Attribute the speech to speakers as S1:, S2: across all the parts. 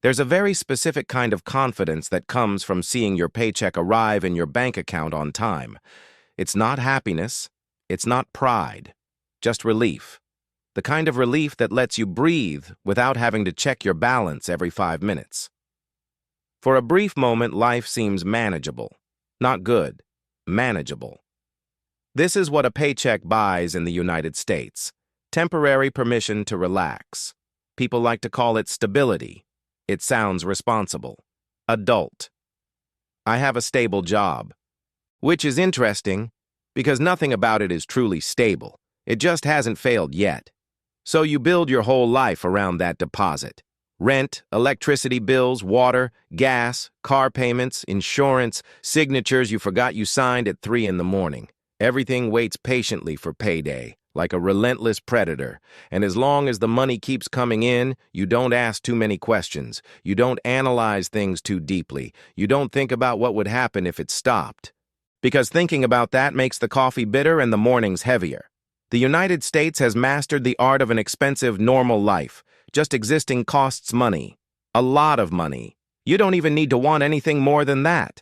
S1: There's a very specific kind of confidence that comes from seeing your paycheck arrive in your bank account on time. It's not happiness, it's not pride, just relief. The kind of relief that lets you breathe without having to check your balance every 5 minutes. For a brief moment, life seems manageable. Not good, manageable. This is what a paycheck buys in the United States: temporary permission to relax. People like to call it stability. It sounds responsible. Adult. I have a stable job. Which is interesting, because nothing about it is truly stable. It just hasn't failed yet. So you build your whole life around that deposit. Rent, electricity bills, water, gas, car payments, insurance, signatures you forgot you signed at 3 in the morning. Everything waits patiently for payday, like a relentless predator. And as long as the money keeps coming in, you don't ask too many questions. You don't analyze things too deeply. You don't think about what would happen if it stopped. Because thinking about that makes the coffee bitter and the mornings heavier. The United States has mastered the art of an expensive, normal life. Just existing costs money. A lot of money. You don't even need to want anything more than that.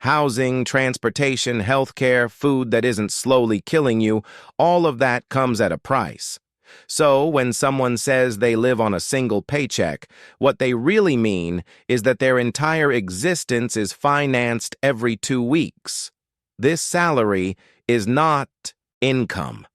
S1: Housing, transportation, healthcare, food that isn't slowly killing you, all of that comes at a price. So when someone says they live on a single paycheck, what they really mean is that their entire existence is financed every 2 weeks. This salary is not income.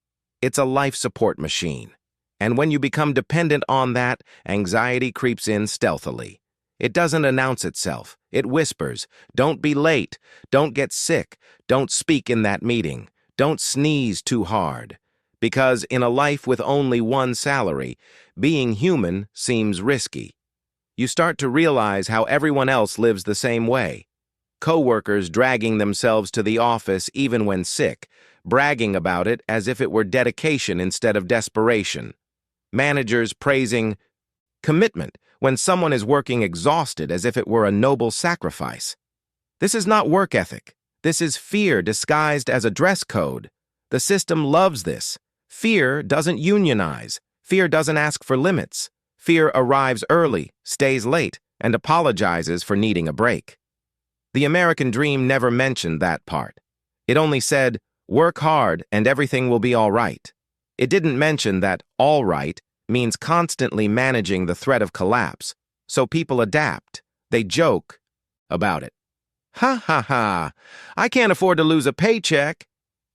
S1: It's a life support machine. And when you become dependent on that, anxiety creeps in stealthily. It doesn't announce itself. It whispers, "Don't be late. Don't get sick. Don't speak in that meeting. Don't sneeze too hard." Because in a life with only one salary, being human seems risky. You start to realize how everyone else lives the same way. Coworkers dragging themselves to the office even when sick, bragging about it as if it were dedication instead of desperation. Managers praising commitment when someone is working exhausted as if it were a noble sacrifice. This is not work ethic. This is fear disguised as a dress code. The system loves this. Fear doesn't unionize. Fear doesn't ask for limits. Fear arrives early, stays late, and apologizes for needing a break. The American dream never mentioned that part. It only said, work hard and everything will be all right. It didn't mention that all right means constantly managing the threat of collapse, so people adapt. They joke about it. Ha ha ha, I can't afford to lose a paycheck.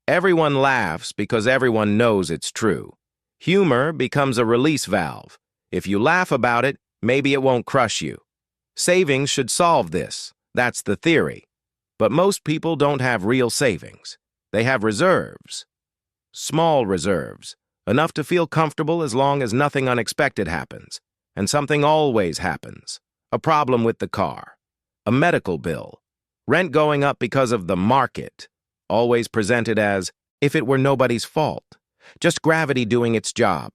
S1: Everyone laughs because everyone knows it's true. Humor becomes a release valve. If you laugh about it, maybe it won't crush you. Savings should solve this. That's the theory. But most people don't have real savings. They have reserves. Small reserves. Enough to feel comfortable as long as nothing unexpected happens. And something always happens. A problem with the car. A medical bill. Rent going up because of the market. Always presented as if it were nobody's fault. Just gravity doing its job.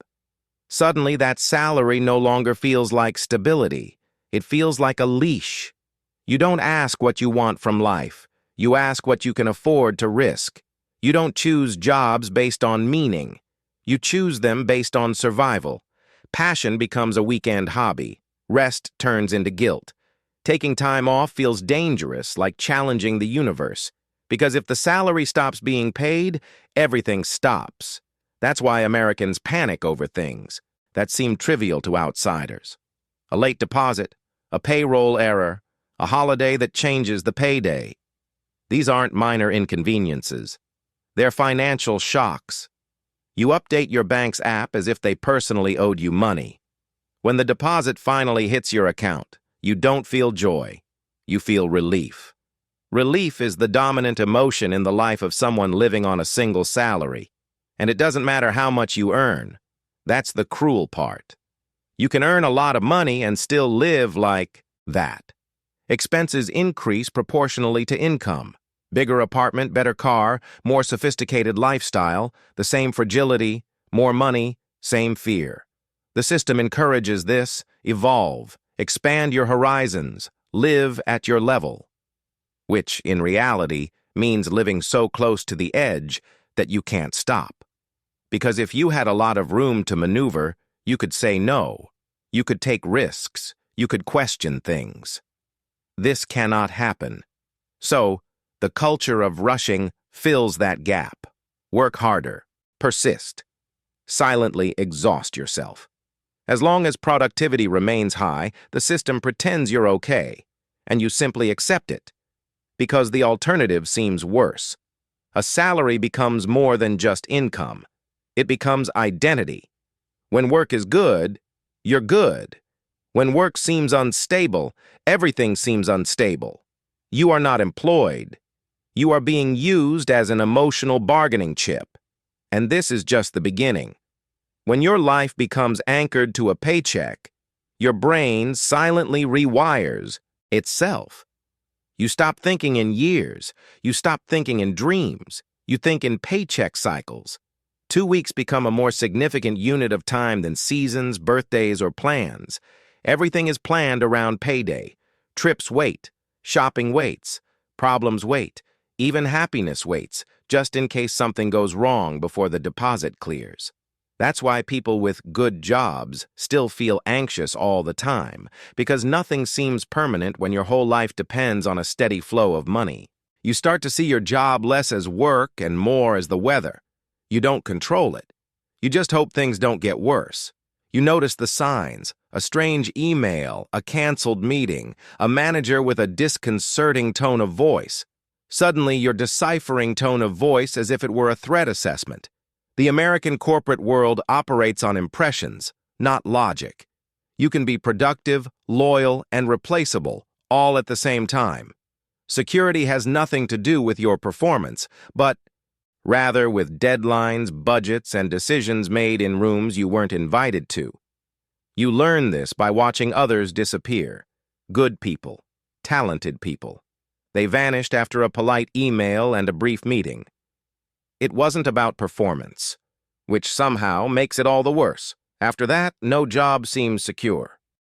S1: Suddenly that salary no longer feels like stability. It feels like a leash. You don't ask what you want from life. You ask what you can afford to risk. You don't choose jobs based on meaning. You choose them based on survival. Passion becomes a weekend hobby. Rest turns into guilt. Taking time off feels dangerous, like challenging the universe. Because if the salary stops being paid, everything stops. That's why Americans panic over things that seem trivial to outsiders. A late deposit, a payroll error, a holiday that changes the payday. These aren't minor inconveniences. They're financial shocks. You update your bank's app as if they personally owed you money. When the deposit finally hits your account, you don't feel joy. You feel relief. Relief is the dominant emotion in the life of someone living on a single salary. And it doesn't matter how much you earn. That's the cruel part. You can earn a lot of money and still live like that. Expenses increase proportionally to income. Bigger apartment, better car, more sophisticated lifestyle, the same fragility, more money, same fear. The system encourages this: evolve, expand your horizons, live at your level. Which, in reality, means living so close to the edge that you can't stop. Because if you had a lot of room to maneuver, you could say no. You could take risks. You could question things. This cannot happen. So, the culture of rushing fills that gap. Work harder. Persist. Silently exhaust yourself. As long as productivity remains high, the system pretends you're okay, and you simply accept it, because the alternative seems worse. A salary becomes more than just income. It becomes identity. When work is good, you're good. When work seems unstable, everything seems unstable. You are not employed. You are being used as an emotional bargaining chip. And this is just the beginning. When your life becomes anchored to a paycheck, your brain silently rewires itself. You stop thinking in years. You stop thinking in dreams. You think in paycheck cycles. 2 weeks become a more significant unit of time than seasons, birthdays, or plans. Everything is planned around payday. Trips wait. Shopping waits. Problems wait. Even happiness waits, just in case something goes wrong before the deposit clears. That's why people with good jobs still feel anxious all the time, because nothing seems permanent when your whole life depends on a steady flow of money. You start to see your job less as work and more as the weather. You don't control it. You just hope things don't get worse. You notice the signs: a strange email, a canceled meeting, a manager with a disconcerting tone of voice. Suddenly, you're deciphering tone of voice as if it were a threat assessment. The American corporate world operates on impressions, not logic. You can be productive, loyal, and replaceable, all at the same time. Security has nothing to do with your performance, but rather with deadlines, budgets, and decisions made in rooms you weren't invited to. You learn this by watching others disappear. Good people, talented people. They vanished after a polite email and a brief meeting. It wasn't about performance, which somehow makes it all the worse. After that, no job seems secure.